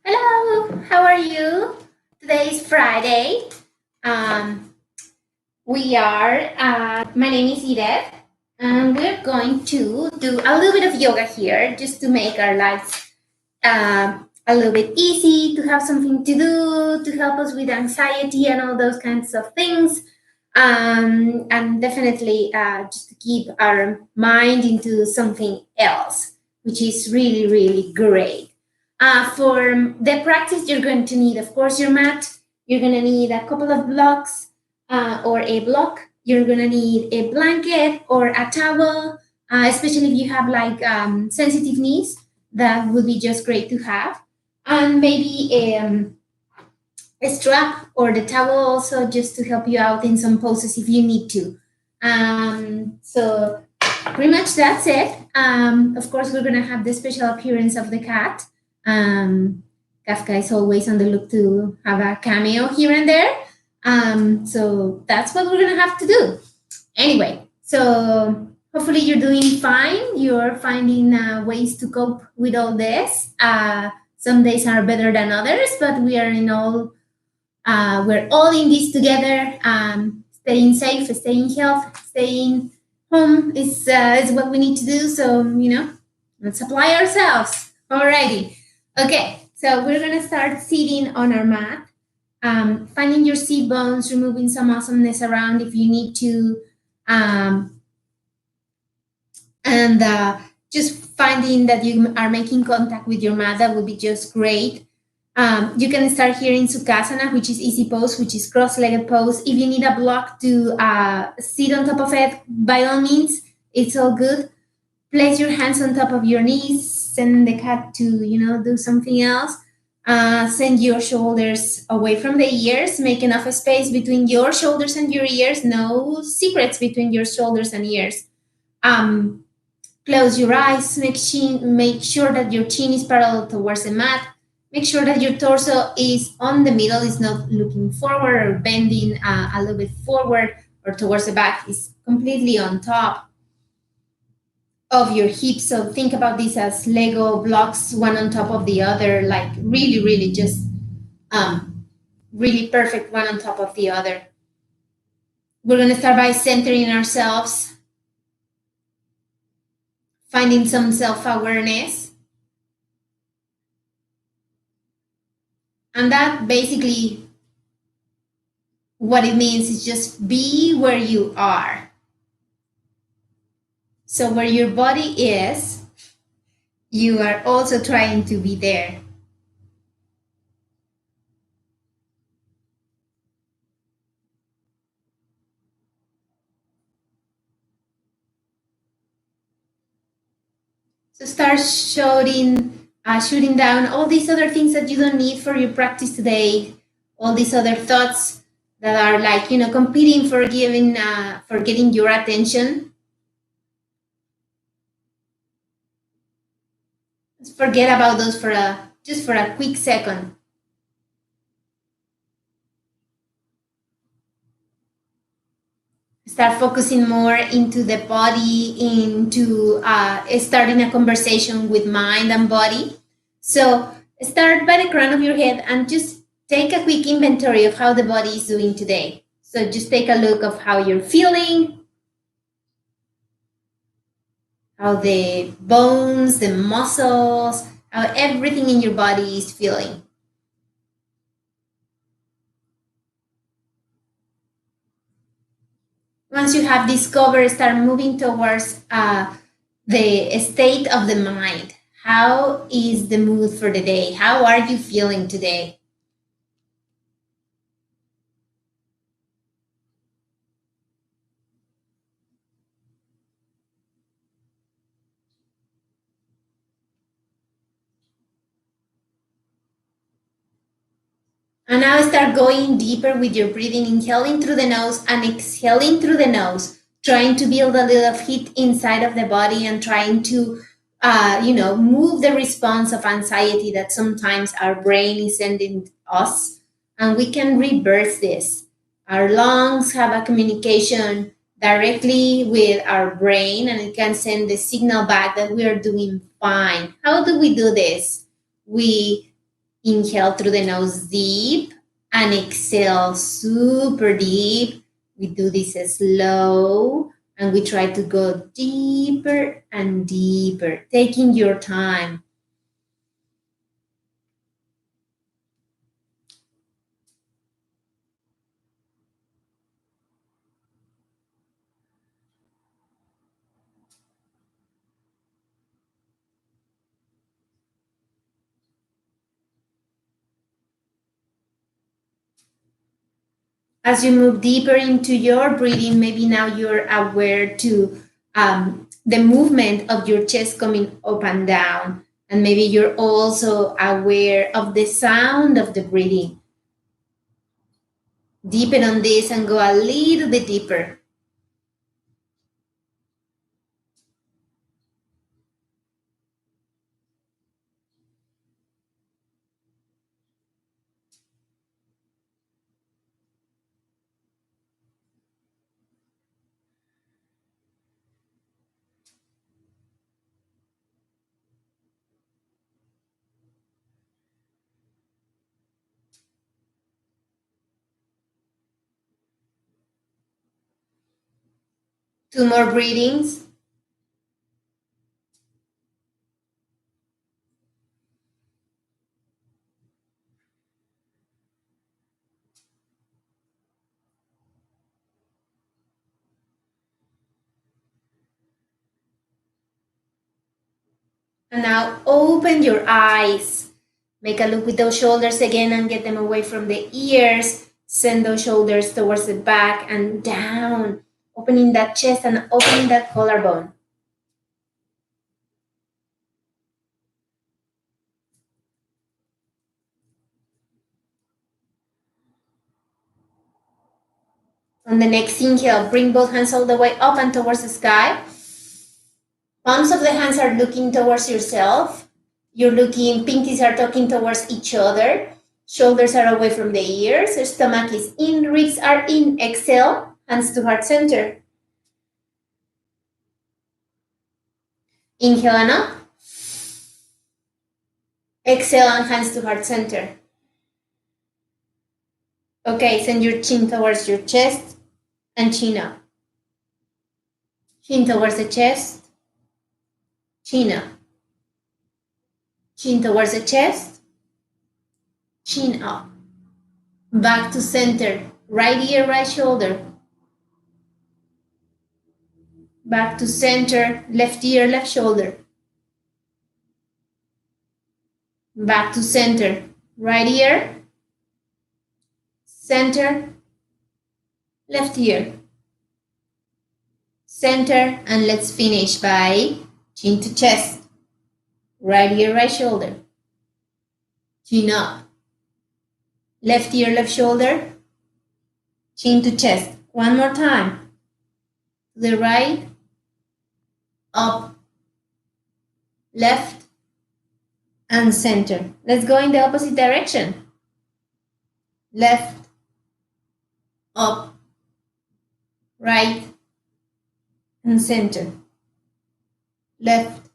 Hello, how are you? Today is Friday. Um, my name is Edith, and we're going to do a little bit of yoga here just to make our lives a little bit easy, to have something to do, to help us with anxiety and all those kinds of things. And definitely just to keep our mind into something else, which is really, really great. For the practice, you're going to need, of course, your mat. You're going to need a couple of blocks or a block. You're going to need a blanket or a towel, especially if you have like sensitive knees. That would be just great to have. And maybe a strap or the towel also just to help you out in some poses if you need to. So pretty much that's it. Of course, we're gonna have the special appearance of the cat. Kafka is always on the look to have a cameo here and there. So that's what we're gonna have to do. Anyway, so hopefully you're doing fine. You're finding ways to cope with all this. Some days are better than others, but we're all in this together. Staying safe, staying healthy, staying home is what we need to do. So let's apply ourselves. Alrighty. Okay. So we're gonna start sitting on our mat, finding your seat bones, removing some awesomeness around if you need to, and just finding that you are making contact with your mat. That would be just great. You can start here in Sukhasana, which is easy pose, which is cross-legged pose. If you need a block to sit on top of it, by all means, it's all good. Place your hands on top of your knees. Send the cat to, do something else. Send your shoulders away from the ears. Make enough space between your shoulders and your ears. No secrets between your shoulders and ears. Close your eyes. Make sure that your chin is parallel towards the mat. Make sure that your torso is on the middle, is not looking forward or bending a little bit forward or towards the back, is completely on top of your hips. So think about this as Lego blocks, one on top of the other, like really, really just really perfect, one on top of the other. We're going to start by centering ourselves, finding some self-awareness. And that basically what it means is just be where you are. So where your body is, you are also trying to be there. So start shooting down all these other things that you don't need for your practice today, all these other thoughts that are like, competing for getting your attention. Let's forget about those for a quick second. Start focusing more into the body, into starting a conversation with mind and body. So start by the crown of your head and just take a quick inventory of how the body is doing today. So just take a look of how you're feeling, how the bones, the muscles, how everything in your body is feeling. Once you have discovered, start moving towards the state of the mind. How is the mood for the day? How are you feeling today? And now start going deeper with your breathing, inhaling through the nose and exhaling through the nose, trying to build a little heat inside of the body and trying to, move the response of anxiety that sometimes our brain is sending us. And we can reverse this. Our lungs have a communication directly with our brain, and it can send the signal back that we are doing fine. How do we do this? We Inhale through the nose deep and exhale super deep. We do this slow and we try to go deeper and deeper, taking your time. As you move deeper into your breathing, maybe now you're aware to the movement of your chest coming up and down. And maybe you're also aware of the sound of the breathing. Deepen on this and go a little bit deeper. Two more breathings. And now open your eyes. Make a look with those shoulders again and get them away from the ears. Send those shoulders towards the back and down, opening that chest and opening that collarbone. On the next inhale, bring both hands all the way up and towards the sky. Palms of the hands are looking towards yourself. You're looking, pinkies are talking towards each other. Shoulders are away from the ears. Your stomach is in, ribs are in. Exhale, hands to heart center. Inhale and up. Exhale and hands to heart center. Okay, send your chin towards your chest and chin up. Chin towards the chest, chin up. Chin towards the chest, chin up. Back to center, right ear, right shoulder. Back to center, left ear, left shoulder. Back to center, right ear, center, left ear, center, and let's finish by chin to chest, right ear, right shoulder, chin up, left ear, left shoulder, chin to chest. One more time, to the right, up, left, and center. Let's go in the opposite direction. Left, up, right, and center. Left,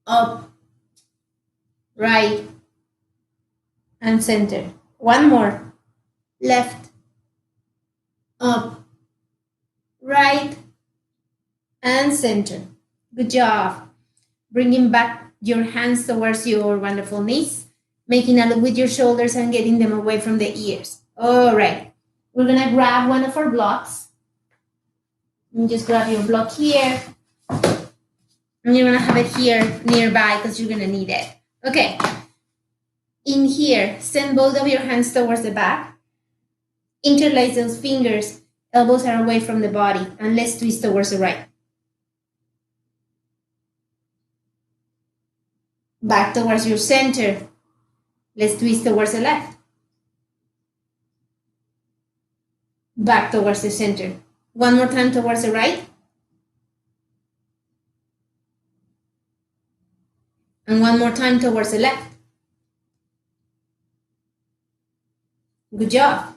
up, right, and center. One more. Left, up, right, and center. Good job. Bringing back your hands towards your wonderful knees, making a look with your shoulders and getting them away from the ears. All right. We're going to grab one of our blocks. And just grab your block here. And you're going to have it here nearby because you're going to need it. Okay. In here, send both of your hands towards the back. Interlace those fingers. Elbows are away from the body. And let's twist towards the right. Back towards your center. Let's twist towards the left. Back towards the center. One more time towards the right. And one more time towards the left. Good job.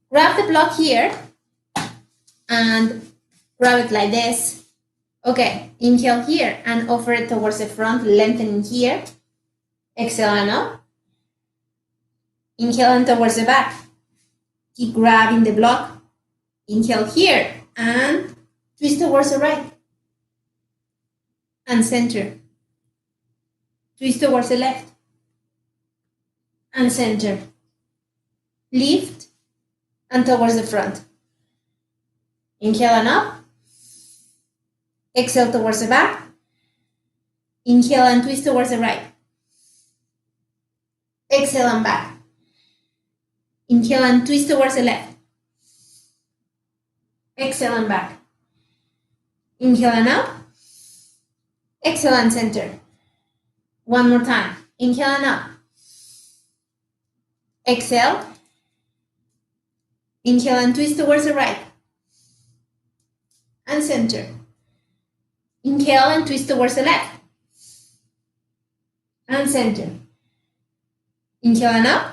Grab the block here and grab it like this. Okay, inhale here and offer it towards the front, lengthening here. Exhale and up. Inhale and towards the back. Keep grabbing the block. Inhale here and twist towards the right. And center. Twist towards the left. And center. Lift and towards the front. Inhale and up. Exhale towards the back. Inhale and twist towards the right. Exhale and back. Inhale and twist towards the left. Exhale and back. Inhale and up. Exhale and center. One more time. Inhale and up. Exhale. Inhale and twist towards the right. And center. Inhale and twist towards the left. And center. Inhale and up.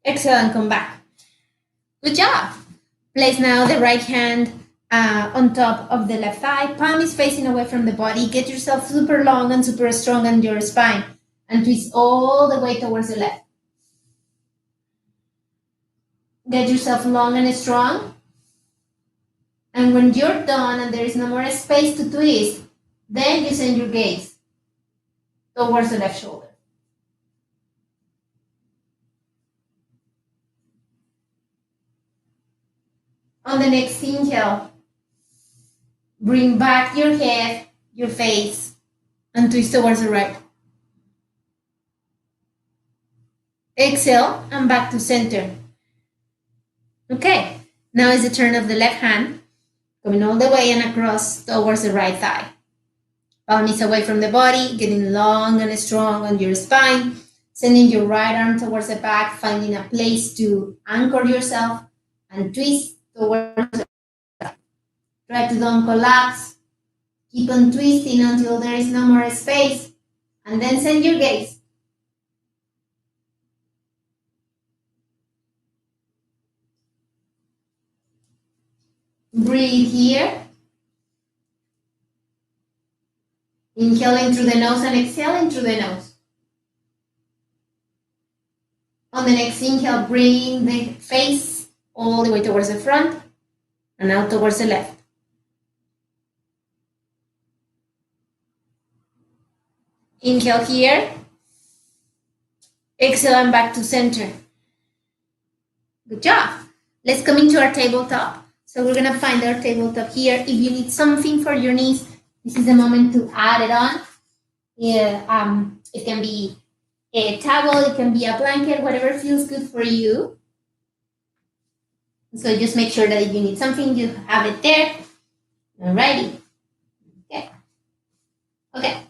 Exhale and come back. Good job. Place now the right hand on top of the left thigh. Palm is facing away from the body. Get yourself super long and super strong on your spine. And twist all the way towards the left. Get yourself long and strong. And when you're done and there is no more space to twist, then you send your gaze towards the left shoulder. On the next inhale, bring back your head, your face, and twist towards the right. Exhale and back to center. Okay, now is the turn of the left hand, coming all the way and across towards the right thigh. Palm is away from the body, getting long and strong on your spine, sending your right arm towards the back, finding a place to anchor yourself and twist towards the right. Try to don't collapse. Keep on twisting until there is no more space, and then send your gaze. Breathe here. Inhaling through the nose and exhaling through the nose. On the next inhale, bring the face all the way towards the front and out towards the left. Inhale here. Exhale and back to center. Good job. Let's come into our tabletop. So we're going to find our tabletop here. If you need something for your knees, this is the moment to add it on. Yeah, it can be a towel, it can be a blanket, whatever feels good for you. So just make sure that if you need something, you have it there. Alrighty. Okay.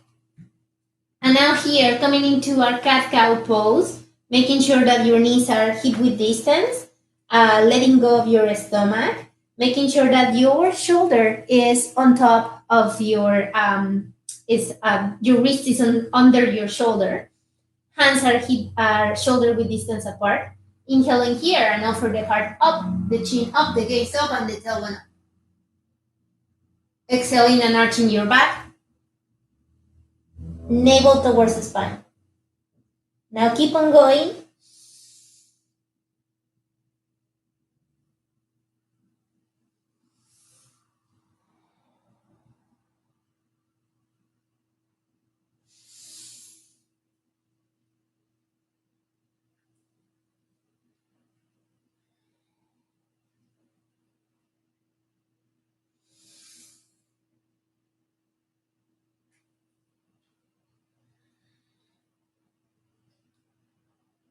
And now here, coming into our cat-cow pose, making sure that your knees are hip-width distance, letting go of your stomach, making sure that your shoulder is on top of your wrist is under your shoulder. Hands are shoulder width distance apart. Inhaling here and offer the heart up, the chin up, the gaze up, and the tailbone up. Exhaling and arching your back. Navel towards the spine. Now keep on going.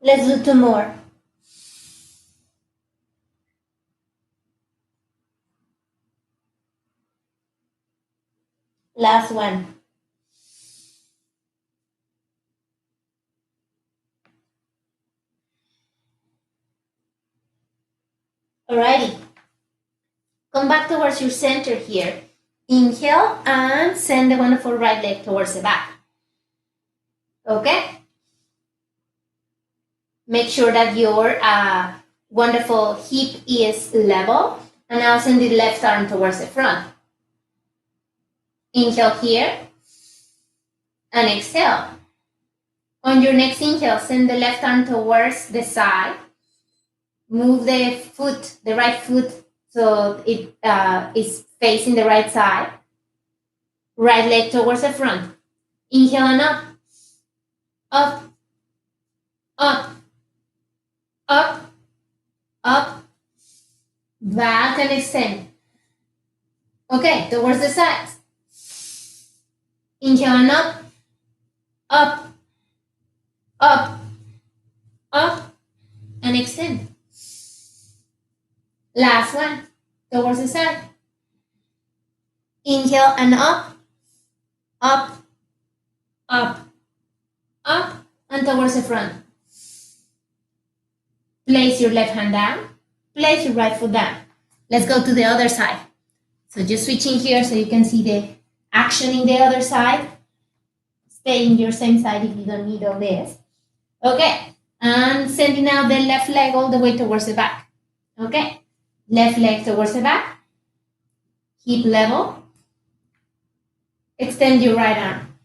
Let's do 2 more. Last one. Alrighty. Come back towards your center here. Inhale and send the wonderful right leg towards the back. Okay? Make sure that your wonderful hip is level. And now send the left arm towards the front. Inhale here. And exhale. On your next inhale, send the left arm towards the side. Move the foot, the right foot, so it is facing the right side. Right leg towards the front. Inhale and up, up, up, up, up, back and extend. Okay, towards the sides. Inhale and up, up, up, up, and extend. Last one, towards the side. Inhale and up, up, up, up, and towards the front. Place your left hand down, place your right foot down. Let's go to the other side. So just switching here so you can see the action in the other side. Stay in your same side if you don't need all this. Okay, and sending out the left leg all the way towards the back. Okay, left leg towards the back. Hip level. Extend your right arm.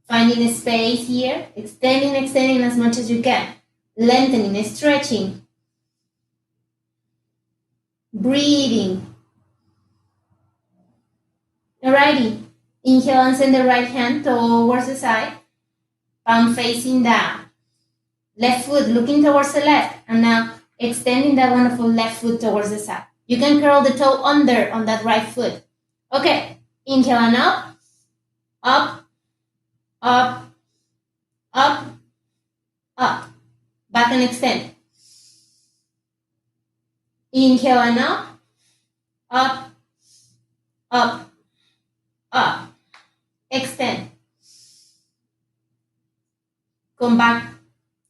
Finding a space here. Extending as much as you can. Lengthening, stretching. Breathing. Alrighty. Inhale and send the right hand towards the side. Palm facing down. Left foot looking towards the left. And now extending that wonderful left foot towards the side. You can curl the toe under on that right foot. Okay. Inhale and up. Up. Up. Up. Up. Back and extend. Inhale and up. Up. Up. Up. Extend. Come back.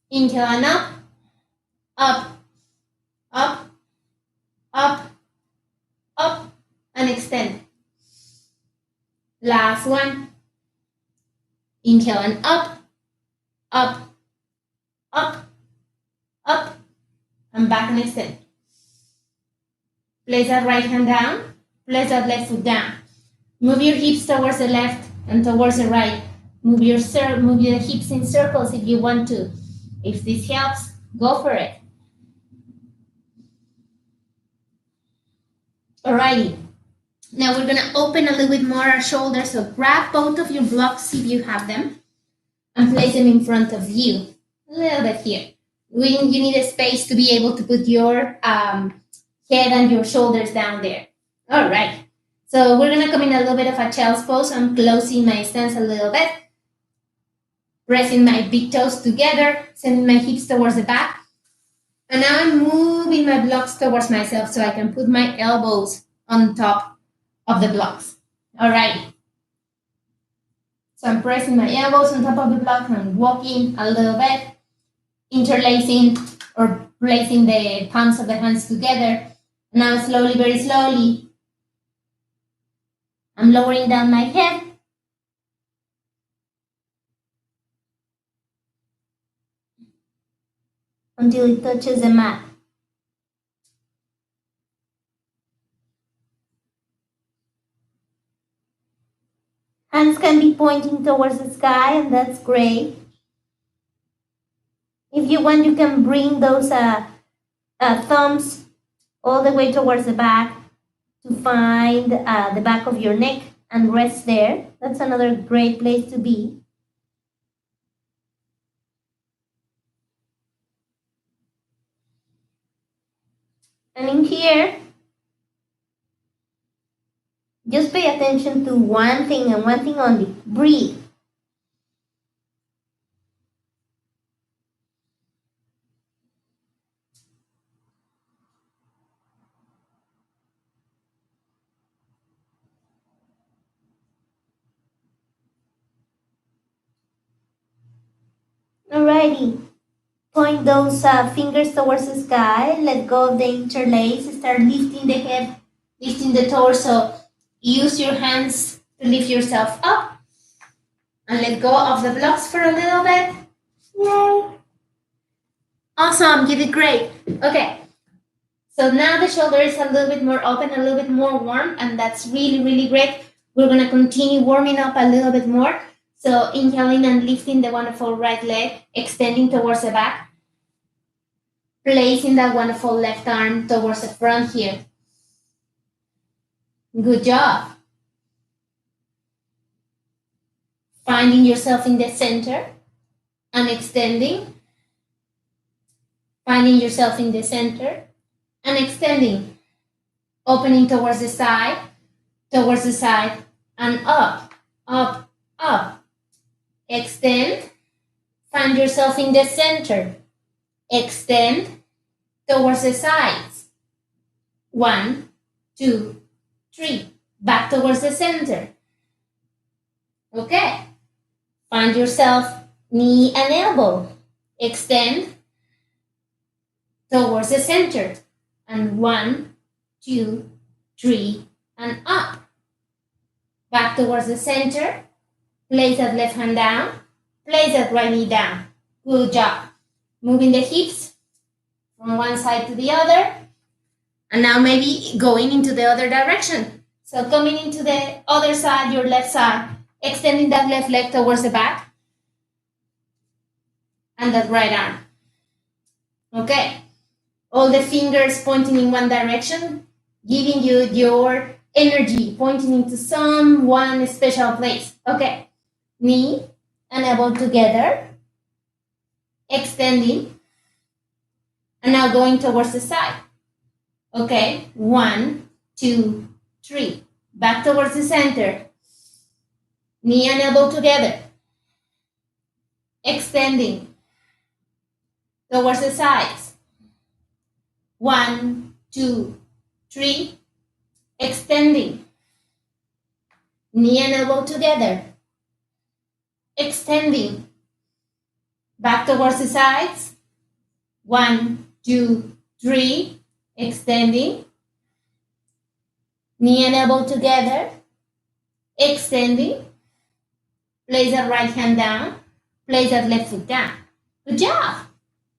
Inhale and up. Up. Up. Up. Up. And extend. Last one. Inhale and up. Up. Up. Up. And back and extend. Place that right hand down. Place that left foot down. Move your hips towards the left and towards the right. Move your hips in circles if you want to. If this helps, go for it. Alrighty. Now we're gonna open a little bit more our shoulders. So grab both of your blocks if you have them and place them in front of you. A little bit here. You need a space to be able to put your head and your shoulders down there. All right. So we're gonna come in a little bit of a child's pose. I'm closing my stance a little bit. Pressing my big toes together, sending my hips towards the back. And now I'm moving my blocks towards myself so I can put my elbows on top of the blocks. All right. So I'm pressing my elbows on top of the block and walking a little bit, interlacing or placing the palms of the hands together. Now slowly, very slowly, I'm lowering down my head. Until it touches the mat. Hands can be pointing towards the sky, and that's great. If you want, you can bring those thumbs all the way towards the back to find the back of your neck and rest there. That's another great place to be. And in here, just pay attention to one thing and one thing only. Breathe. Alrighty. Point those fingers towards the sky. Let go of the interlace. Start lifting the head, lifting the torso. Use your hands to lift yourself up. And let go of the blocks for a little bit. Yay. Awesome. You did great. Okay. So now the shoulder is a little bit more open, a little bit more warm. And that's really, really great. We're going to continue warming up a little bit more. So inhaling and lifting the wonderful right leg, extending towards the back, placing that wonderful left arm towards the front here. Good job. Finding yourself in the center and extending. Finding yourself in the center and extending. Opening towards the side, and up, up, up. Extend. Find yourself in the center. Extend towards the sides. 1, 2, 3. Back towards the center. Okay. Find yourself knee and elbow. Extend towards the center. And 1, 2, 3, and up. Back towards the center. Place that left hand down. Place that right knee down. Good job. Moving the hips from one side to the other. And now maybe going into the other direction. So coming into the other side, your left side, extending that left leg towards the back. And that right arm. Okay. All the fingers pointing in one direction, giving you your energy, pointing into some one special place. Okay. Knee and elbow together. Extending. And now going towards the side. Okay. 1, 2, 3. Back towards the center. Knee and elbow together. Extending. Towards the sides. 1, 2, 3. Extending. Knee and elbow together. Extending. Back towards the sides. 1, 2, 3. Extending. Knee and elbow together. Extending. Place that right hand down. Place that left foot down. Good job.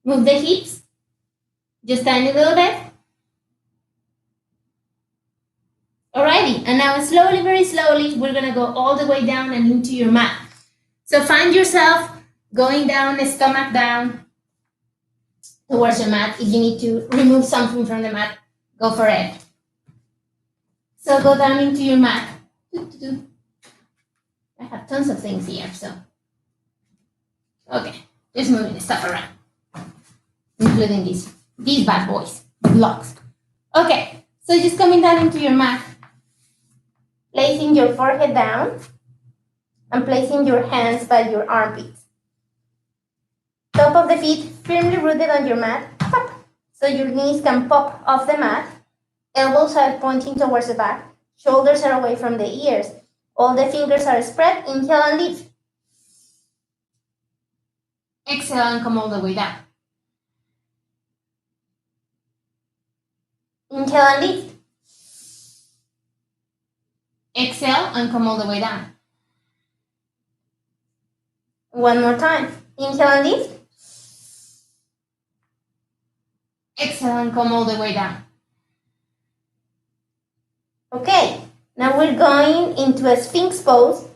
Move the hips. Just tiny little bit. Alrighty, and now slowly, very slowly, we're gonna go all the way down and into your mat. So find yourself going down, stomach down towards your mat. If you need to remove something from the mat, go for it. So go down into your mat. I have tons of things here, so. Okay, just moving the stuff around, including these bad boys, blocks. Okay, so just coming down into your mat, placing your forehead down and placing your hands by your armpits. Top of the feet firmly rooted on your mat, pop, so your knees can pop off the mat. Elbows are pointing towards the back. Shoulders are away from the ears. All the fingers are spread. Inhale and lift. Exhale and come all the way down. Inhale and lift. Exhale and come all the way down. One more time. Inhale and lift. Exhale and come all the way down. Okay, now we're going into a Sphinx pose,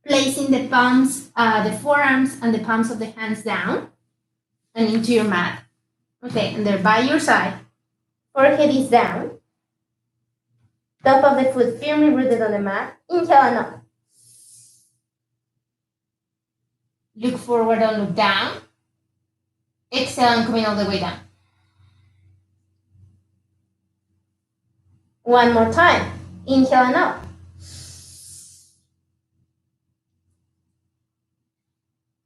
placing the palms, the forearms and the palms of the hands down and into your mat. Okay, and they're by your side. Forehead is down. Top of the foot firmly rooted on the mat. Inhale and up. Look forward and look down. Exhale and coming all the way down. One more time. Inhale and up.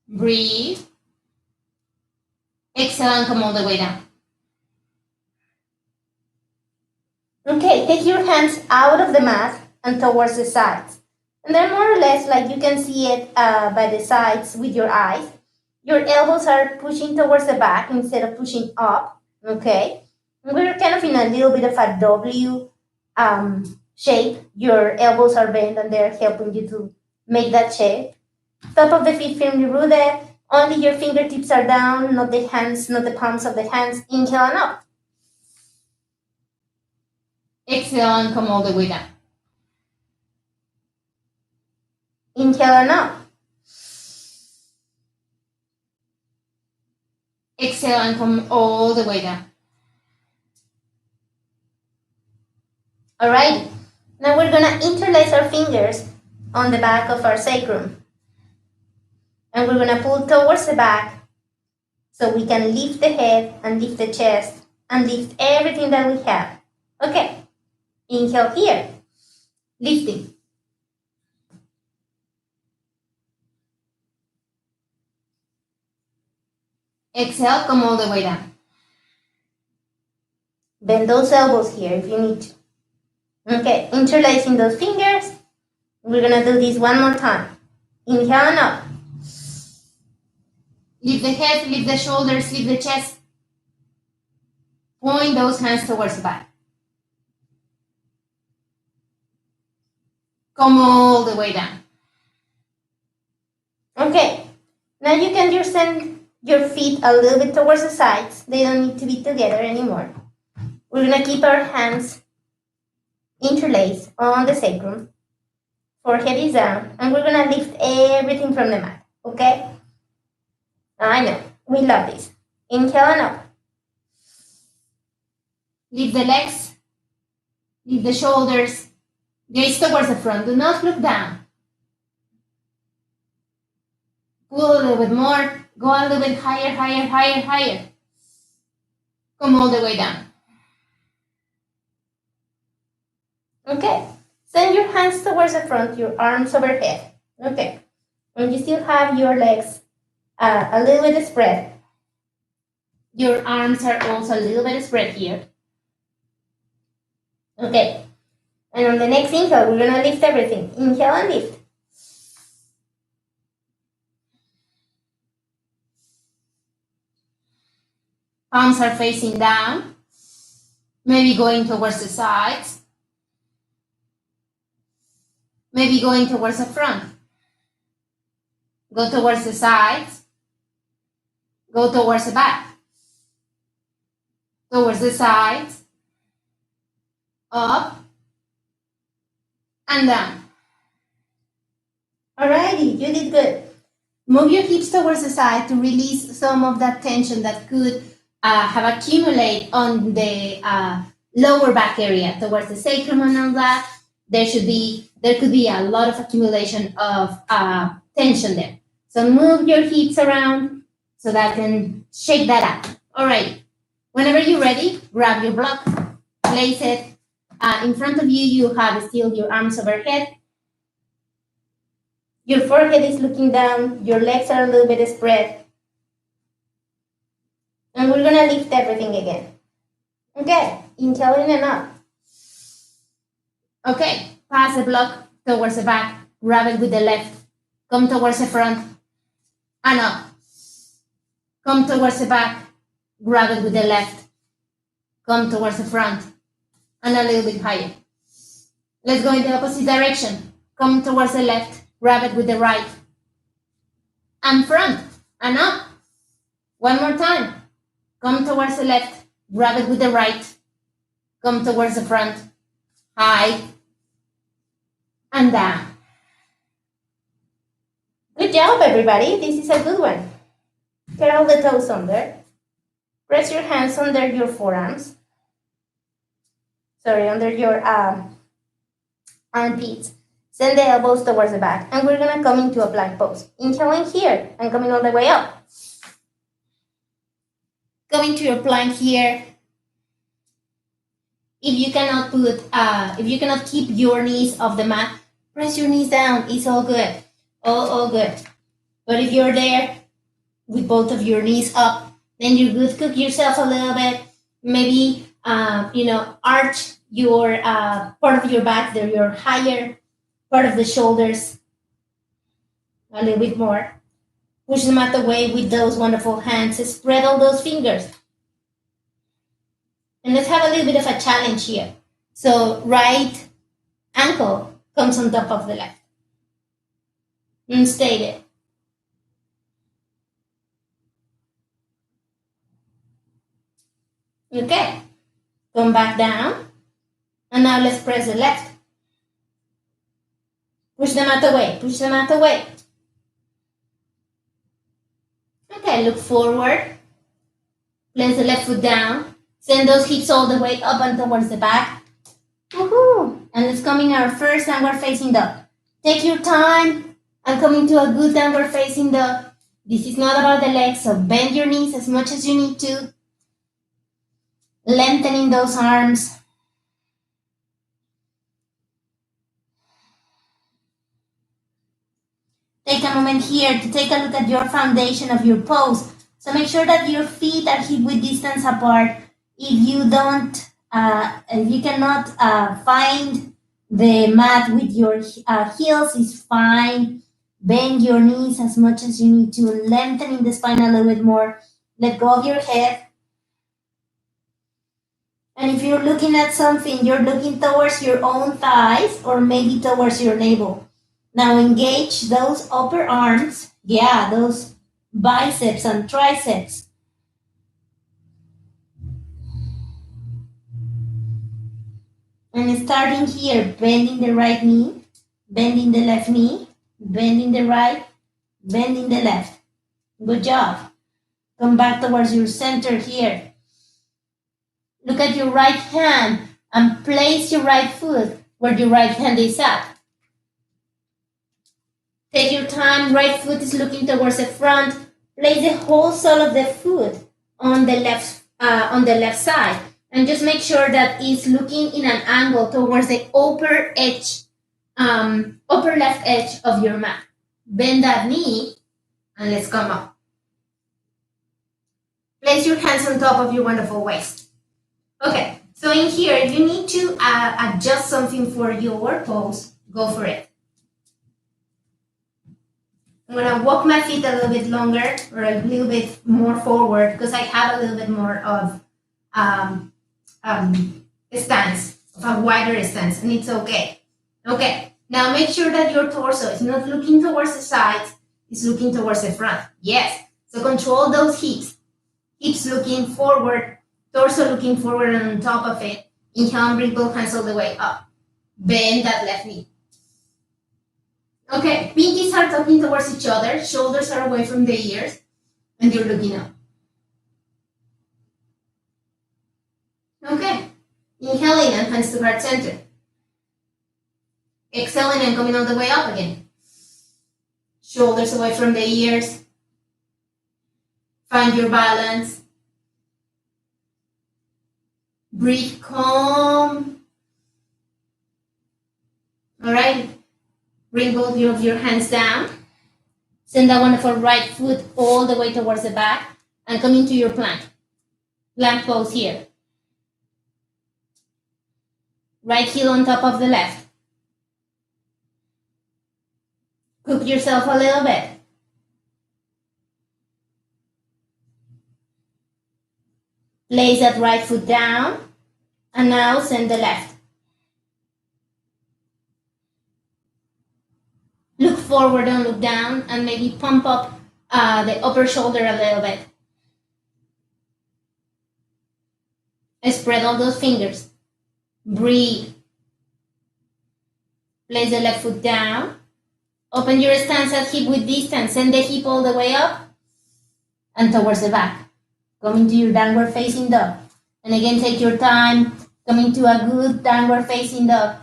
Breathe. Exhale and come all the way down. Okay, take your hands out of the mat and towards the sides. And they're more or less like you can see it by the sides with your eyes. Your elbows are pushing towards the back instead of pushing up. Okay? And we're kind of in a little bit of a W shape. Your elbows are bent and they're helping you to make that shape. Top of the feet firmly rooted. Only your fingertips are down, not the hands, not the palms of the hands. Inhale and up. Exhale and come all the way down. Inhale and up. Exhale and come all the way down. Alright, now we're gonna interlace our fingers on the back of our sacrum. And we're gonna pull towards the back so we can lift the head and lift the chest and lift everything that we have. Okay, inhale here, lifting. Exhale, come all the way down. Bend those elbows here if you need to. Okay, interlacing those fingers. We're gonna do this one more time. Inhale and up. Lift the head, lift the shoulders, lift the chest. Point those hands towards the back. Come all the way down. Okay, now you can just send your feet a little bit towards the sides. They don't need to be together anymore. We're gonna keep our hands interlaced on the sacrum. Forehead is down, and we're gonna lift everything from the mat, okay? I know, we love this. Inhale and up. Lift the legs, lift the shoulders, gaze towards the front, do not look down. Pull a little bit more, go a little bit higher, higher, higher, higher. Come all the way down. Okay, send your hands towards the front, your arms overhead. Okay, and you still have your legs a little bit spread. Your arms are also a little bit spread here. Okay, and on the next inhale, we're gonna lift everything. Inhale and lift. Palms are facing down, maybe going towards the sides, maybe going towards the front. Go towards the sides, go towards the back, towards the sides, up, and down. Alrighty, you did good. Move your hips towards the side to release some of that tension that could have accumulated on the lower back area towards the sacrum and all that. There could be a lot of accumulation of tension there. So move your hips around so that can shake that out. All right. Whenever you're ready, grab your block, place it in front of you. You have still your arms overhead. Your forehead is looking down. Your legs are a little bit spread. And we're gonna lift everything again. Okay, inhale in and up. Okay, pass the block towards the back. Grab it with the left. Come towards the front. And up. Come towards the back. Grab it with the left. Come towards the front. And a little bit higher. Let's go in the opposite direction. Come towards the left. Grab it with the right. And front. And up. One more time. Come towards the left. Grab it with the right. Come towards the front. High. And down. Good job, everybody. This is a good one. Get all the toes under. Press your hands under your forearms. Sorry, under your armpits. Send the elbows towards the back. And we're going to come into a plank pose. Inhaling here and coming all the way up. Coming to your plank here. If you cannot keep your knees off the mat, press your knees down. It's all good. All good. But if you're there with both of your knees up, then you're good. Cook yourself a little bit. Maybe, arch your part of your back, there, your higher part of the shoulders a little bit more. Push the mat away with those wonderful hands. Spread all those fingers. And let's have a little bit of a challenge here. So right ankle comes on top of the left. And stay there. Okay. Come back down. And now let's press the left. Push the mat away. Push the mat away. Okay, look forward. Place the left foot down. Send those hips all the way up and towards the back. Woohoo! And let's come in our first downward facing dog. Take your time and come into a good downward facing dog. This is not about the legs, so bend your knees as much as you need to. Lengthening those arms. Take a moment here to take a look at your foundation of your pose. So make sure that your feet are hip width distance apart. If you don't, if you cannot find the mat with your heels, is fine. Bend your knees as much as you need to, lengthening the spine a little bit more. Let go of your head. And if you're looking at something, you're looking towards your own thighs or maybe towards your navel. Now engage those upper arms, those biceps and triceps. And starting here, bending the right knee, bending the left knee, bending the right, bending the left. Good job. Come back towards your center here. Look at your right hand and place your right foot where your right hand is at. Take your time, right foot is looking towards the front. Place the whole sole of the foot on the left side. And just make sure that it's looking in an angle towards the upper left edge of your mat. Bend that knee and let's come up. Place your hands on top of your wonderful waist. Okay, so in here, if you need to adjust something for your pose, go for it. I'm gonna walk my feet a little bit longer or a little bit more forward because I have a little bit more of stance, of a wider stance, and it's okay. Okay, now make sure that your torso is not looking towards the sides, it's looking towards the front. Yes, so control those hips. Hips looking forward, torso looking forward and on top of it. Inhale and bring both hands all the way up. Bend that left knee. Okay, pinkies are talking towards each other, shoulders are away from the ears, and you're looking up. Okay, inhaling and hands to heart center. Exhaling and coming all the way up again. Shoulders away from the ears. Find your balance. Breathe calm. All right. Bring both of your hands down. Send that wonderful right foot all the way towards the back and come into your plank. Plank pose here. Right heel on top of the left. Cook yourself a little bit. Place that right foot down and now send the left. Look forward, don't look down, and maybe pump up the upper shoulder a little bit. Spread all those fingers. Breathe. Place the left foot down. Open your stance at hip width distance. Send the hip all the way up and towards the back. Come into your downward facing dog. And again, take your time. Come into a good downward facing dog.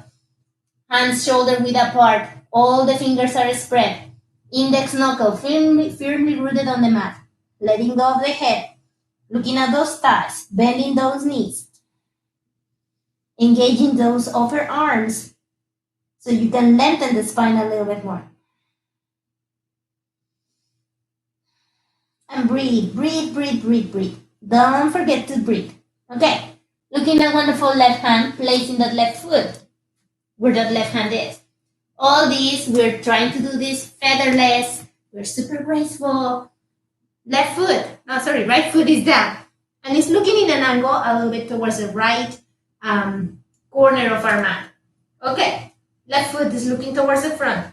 Hands shoulder width apart. All the fingers are spread. Index knuckle firmly rooted on the mat. Letting go of the head. Looking at those thighs. Bending those knees. Engaging those upper arms so you can lengthen the spine a little bit more. And breathe, breathe, breathe, breathe, breathe. Don't forget to breathe. Okay, looking at wonderful left hand, placing that left foot where that left hand is. All these, we're trying to do this featherless. We're super graceful. Right foot is down. And it's looking in an angle a little bit towards the right corner of our mat. Okay, left foot is looking towards the front.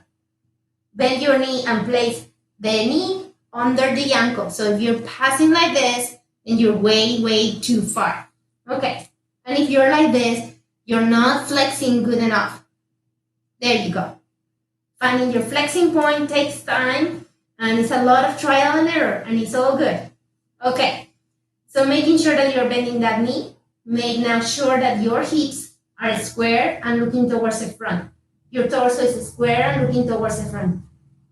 Bend your knee and place the knee under the ankle. So if you're passing like this, then you're way, way too far. Okay, and if you're like this, you're not flexing good enough. There you go. Finding your flexing point takes time, and it's a lot of trial and error, and it's all good. Okay, So making sure that you're bending that knee, make now sure that your hips are square and looking towards the front. Your torso is square and looking towards the front.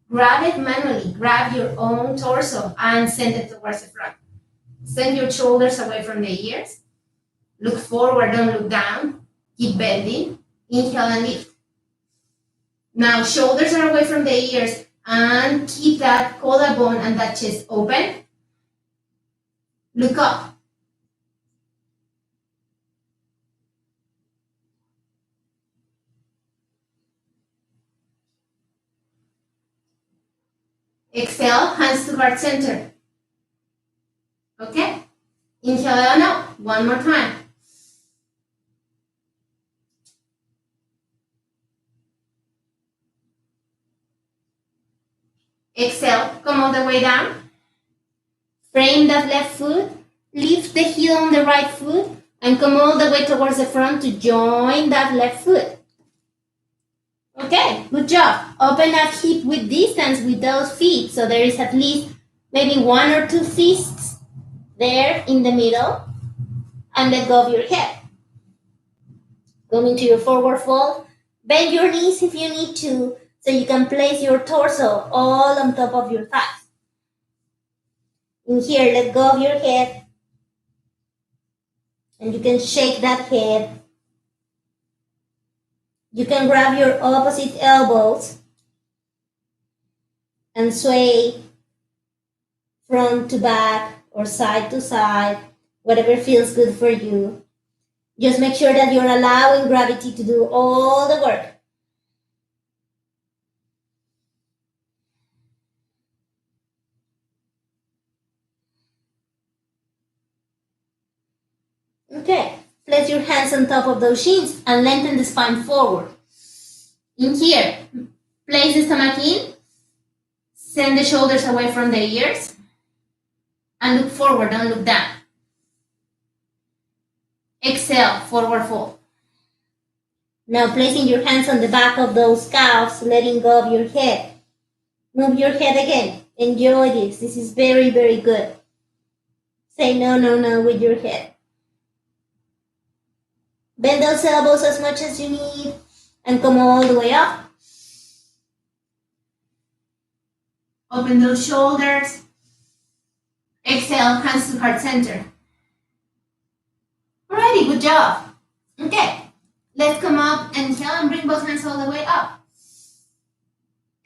Grab it manually. Grab your own torso and send it towards the front. Send your shoulders away from the ears. Look forward, don't look down. Keep bending. Inhale and lift. Now shoulders are away from the ears and keep that collarbone and that chest open. Look up. Exhale, hands to heart center. Okay? Inhale and up. One more time. Exhale, come all the way down. Frame that left foot. Lift the heel on the right foot and come all the way towards the front to join that left foot. Okay, good job. Open up hip width distance with those feet. So there is at least maybe 1 or 2 fists there in the middle. And let go of your head. Come into your forward fold. Bend your knees if you need to, so you can place your torso all on top of your thighs. In here, let go of your head. And you can shake that head. You can grab your opposite elbows and sway front to back or side to side, whatever feels good for you. Just make sure that you're allowing gravity to do all the work. Okay, place your hands on top of those shins and lengthen the spine forward. In here, place the stomach in, send the shoulders away from the ears, and look forward, don't look down. Exhale, forward fold. Now placing your hands on the back of those calves, letting go of your head. Move your head again. Enjoy this. This is very, very good. Say no, no, no with your head. Bend those elbows as much as you need and come all the way up. Open those shoulders. Exhale, hands to heart center. Alrighty, good job. Okay, let's come up, inhale and bring both hands all the way up.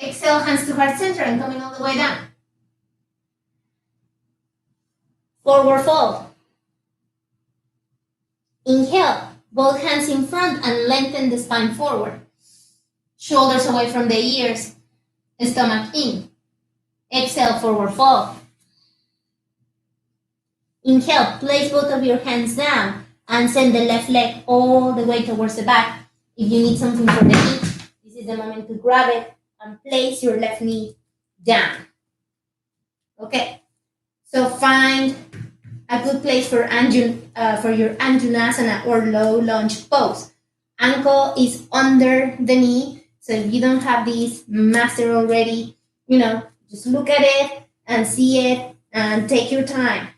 Exhale, hands to heart center and coming all the way down. Forward fold. Inhale, both hands in front and lengthen the spine forward. Shoulders away from the ears, stomach in. Exhale, forward fold. Inhale, place both of your hands down and send the left leg all the way towards the back. If you need something for the knee, this is the moment to grab it and place your left knee down. Okay, so find a good place for your Anjanasana or low lunge pose. Ankle is under the knee, so if you don't have this master already, just look at it and see it and take your time.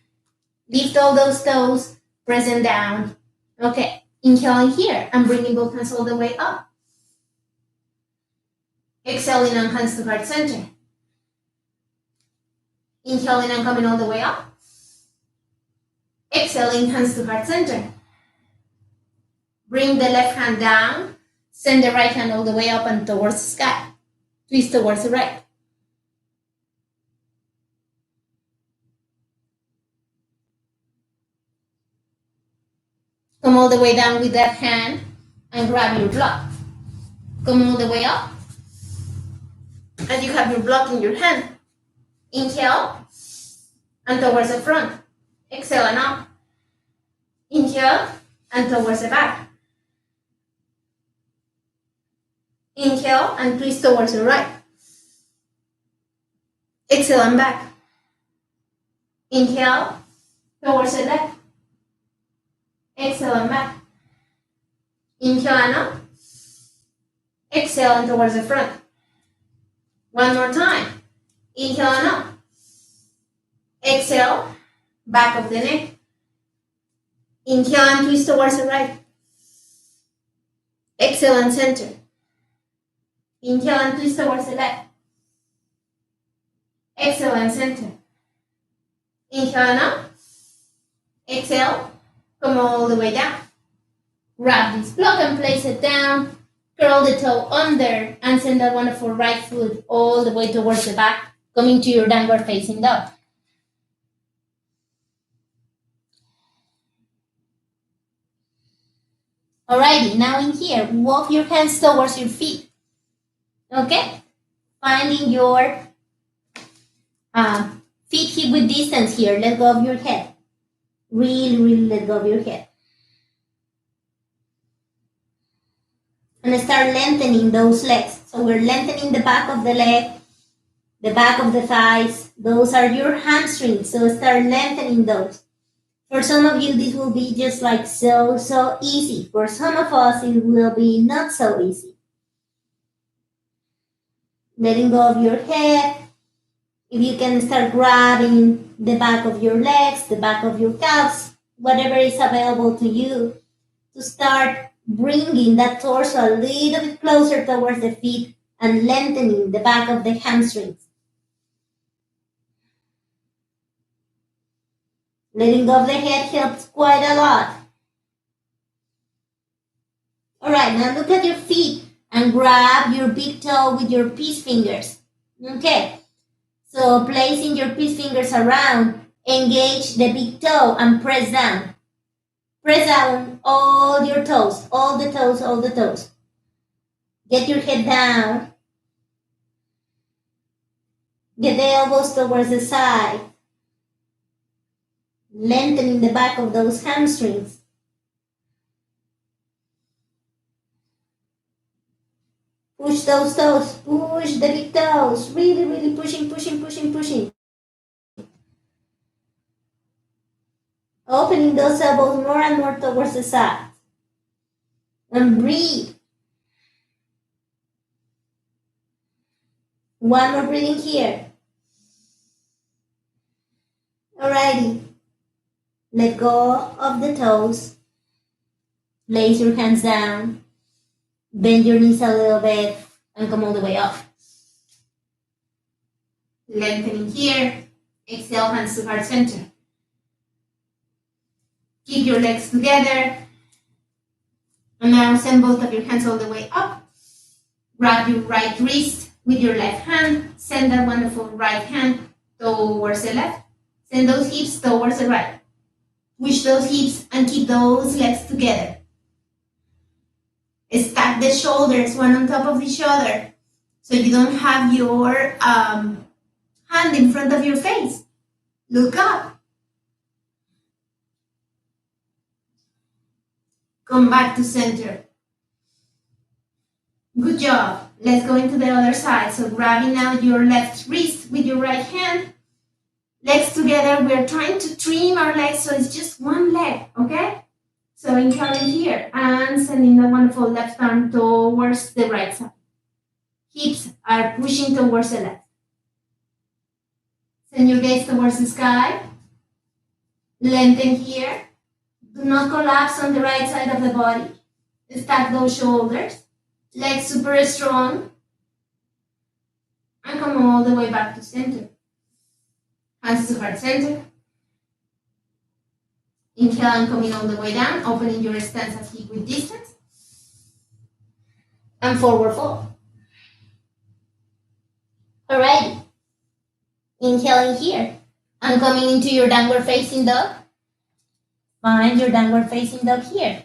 Lift all those toes, press them down. Okay, inhaling here and bringing both hands all the way up. Exhaling on hands to heart center. Inhaling and coming all the way up. Exhaling, hands to heart center. Bring the left hand down. Send the right hand all the way up and towards the sky. Twist towards the right. Come all the way down with that hand and grab your block. Come all the way up. And you have your block in your hand. Inhale and towards the front. Exhale and up. Inhale and towards the back. Inhale and twist towards the right. Exhale and back. Inhale towards the left. Exhale and back. Inhale and up. Exhale and towards the front. One more time. Inhale and up. Exhale, back of the neck. Inhale and twist towards the right. Exhale and center. Inhale and twist towards the left. Exhale and center. Inhale and up. Exhale. Come all the way down. Grab this block and place it down. Curl the toe under and send that wonderful right foot all the way towards the back, coming to your downward facing dog. Alrighty, now in here, walk your hands towards your feet. Okay? Finding your feet hip width distance here. Let go of your head. Really let go of your head. And start lengthening those legs. So we're lengthening the back of the leg, the back of the thighs. Those are your hamstrings. So start lengthening those. For some of you, this will be just like so easy. For some of us, it will be not so easy. Letting go of your head. If you can start grabbing the back of your legs, the back of your calves, whatever is available to you, to start bringing that torso a little bit closer towards the feet and lengthening the back of the hamstrings. Letting go of the head helps quite a lot. All right, now look at your feet and grab your big toe with your peace fingers. Okay, so placing your peace fingers around, engage the big toe and press down. Press down all your toes, all the toes. Get your head down. Get the elbows towards the side. Lengthening the back of those hamstrings. Push those toes, push the big toes. Really pushing. Opening those elbows more and more towards the side. And breathe. One more breathing here. Alrighty. Let go of the toes. Place your hands down. Bend your knees a little bit and come all the way up. Lengthening here. Exhale, hands to heart center. Keep your legs together. And now send both of your hands all the way up. Grab your right wrist with your left hand. Send that wonderful right hand towards the left. Send those hips towards the right. Push those hips and keep those legs together. Stack the shoulders one on top of each other so you don't have your hand in front of your face. Look up. Come back to center. Good job. Let's go into the other side. So grabbing now your left wrist with your right hand. Legs together. We're trying to trim our legs so it's just one leg, okay? So inhaling here and sending the wonderful left arm towards the right side. Hips are pushing towards the left. Send your gaze towards the sky. Lengthen here. Do not collapse on the right side of the body. Stack those shoulders. Legs super strong. And come all the way back to center. Hands to heart center. Inhale and coming all the way down, opening your stance at hip width distance. And forward fold. Alrighty. Inhaling here. And coming into your downward facing dog. Find your downward facing dog here.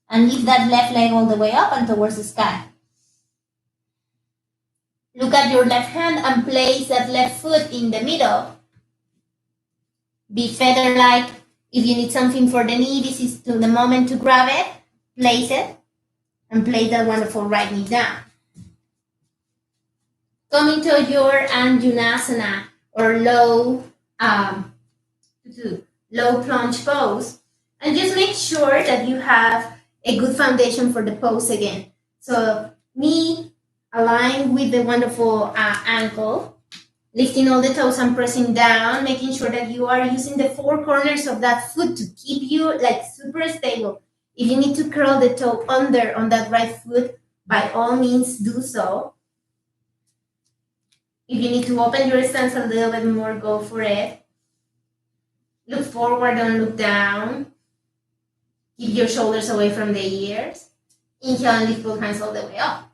And lift that left leg all the way up and towards the sky. Look at your left hand and place that left foot in the middle. Be feather-like. If you need something for the knee, this is the moment to grab it, place it, and place that wonderful right knee down. Coming to your Anjaneyasana or low plunge pose, and just make sure that you have a good foundation for the pose again. So knee aligned with the wonderful ankle. Lifting all the toes and pressing down, making sure that you are using the four corners of that foot to keep you like super stable. If you need to curl the toe under on that right foot, by all means do so. If you need to open your stance a little bit more, go for it. Look forward, don't look down. Keep your shoulders away from the ears. Inhale and lift both hands all the way up.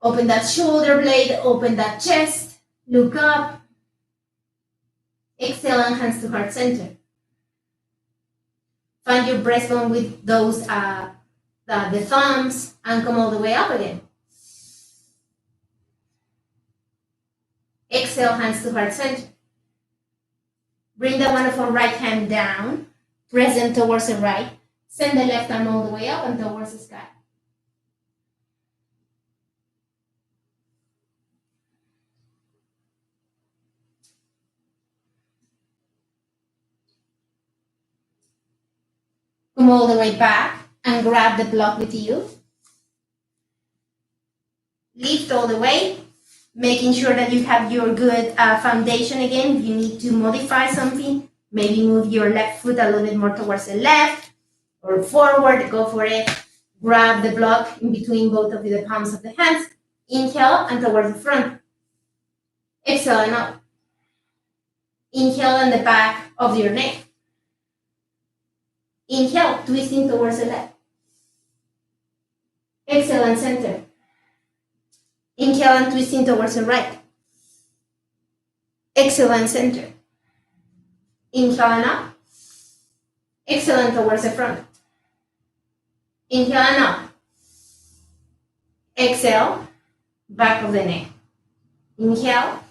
Open that shoulder blade, open that chest, look up. Exhale and hands to heart center. Find your breastbone with those the thumbs and come all the way up again. Exhale, hands to heart center. Bring the wonderful right hand down. Press them towards the right. Send the left arm all the way up and towards the sky. Come all the way back and grab the block with you. Lift all the way, making sure that you have your good foundation again. If you need to modify something, maybe move your left foot a little bit more towards the left or forward, go for it. Grab the block in between both of the palms of the hands. Inhale and towards the front. Exhale and up. Inhale and the back of your neck. Inhale, twisting towards the left. Exhale and center. Inhale and twisting towards the right. Exhale and center. Inhale and up. Exhale and towards the front. Inhale and up. Exhale, back of the neck. Inhale,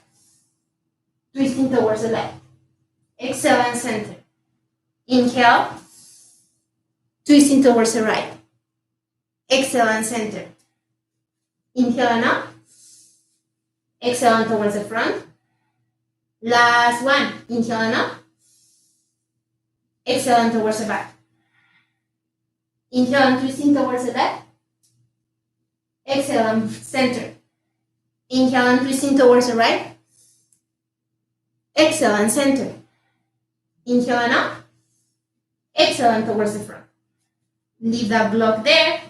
twisting towards the left. Exhale and center. Inhale, twisting towards the right. Exhale and center. Inhale and up. Exhale and towards the front. Last one. Inhale and up. Exhale and towards the back. Inhale and twisting towards the left. Exhale and center. Inhale and twisting towards the right. Exhale and center. Inhale and up. Exhale and towards the front. Leave that block there.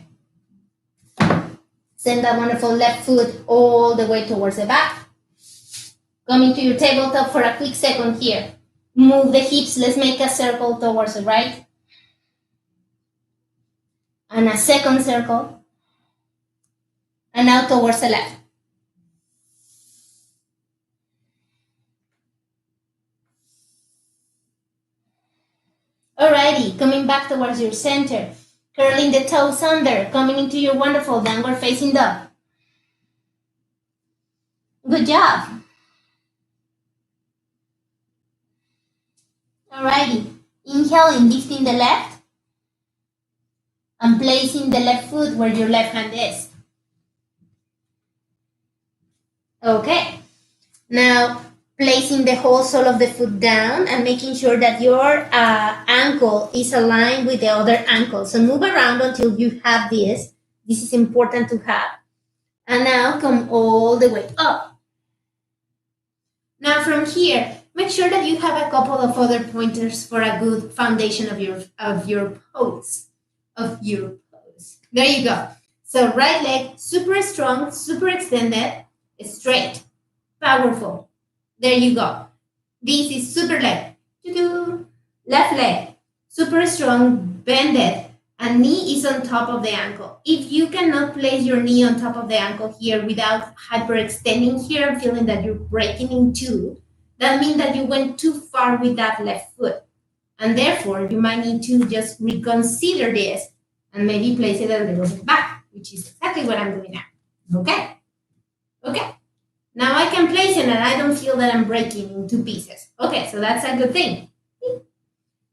Send that wonderful left foot all the way towards the back. Coming to your tabletop for a quick second here. Move the hips. Let's make a circle towards the right. And a second circle. And now towards the left. Alrighty, coming back towards your center. Curling the toes under, coming into your wonderful downward facing dog. Good job. Alrighty, inhaling, lifting the left and placing the left foot where your left hand is. Okay, now placing the whole sole of the foot down and making sure that your ankle is aligned with the other ankle. So move around until you have this. This is important to have. And now come all the way up. Now from here, make sure that you have a couple of other pointers for a good foundation of your pose. There you go. So right leg, super strong, super extended, straight, powerful. There you go. This is super leg. Left leg, super strong, bended, and knee is on top of the ankle. If you cannot place your knee on top of the ankle here without hyperextending here and feeling that you're breaking in two, that means that you went too far with that left foot. And therefore, you might need to just reconsider this and maybe place it a little bit back, which is exactly what I'm doing now. Okay? Okay? Now I can place it and I don't feel that I'm breaking into pieces. Okay, so that's a good thing.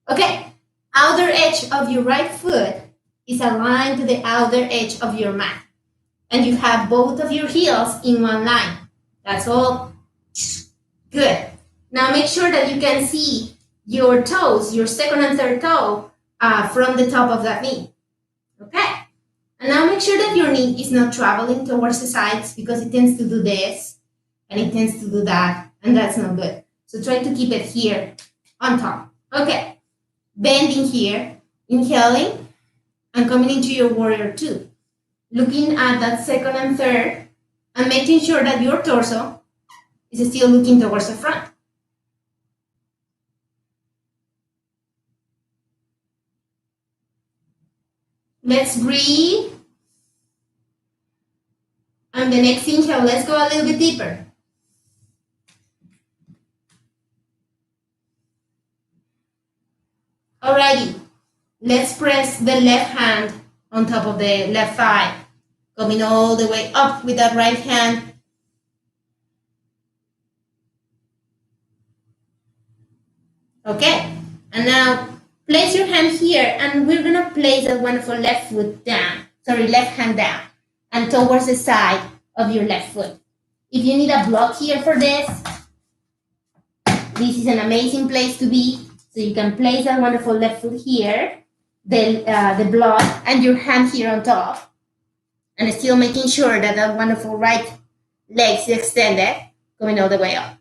Okay, outer edge of your right foot is aligned to the outer edge of your mat. And you have both of your heels in one line. That's all. Good. Now make sure that you can see your toes, your second and third toe, from the top of that knee. Okay? And now make sure that your knee is not traveling towards the sides because it tends to do this. and it tends to do that, and that's not good. So try to keep it here on top. Okay, bending here, inhaling, and coming into your warrior two. Looking at that second and third, and making sure that your torso is still looking towards the front. Let's breathe. And the next inhale, let's go a little bit deeper. Alrighty, let's press the left hand on top of the left thigh, coming all the way up with that right hand. Okay, and now place your hand here, and we're gonna place that wonderful left hand down, and towards the side of your left foot. If you need a block here for this is an amazing place to be. So you can place that wonderful left foot here, the block, and your hand here on top, and still making sure that that wonderful right leg is extended, going all the way up.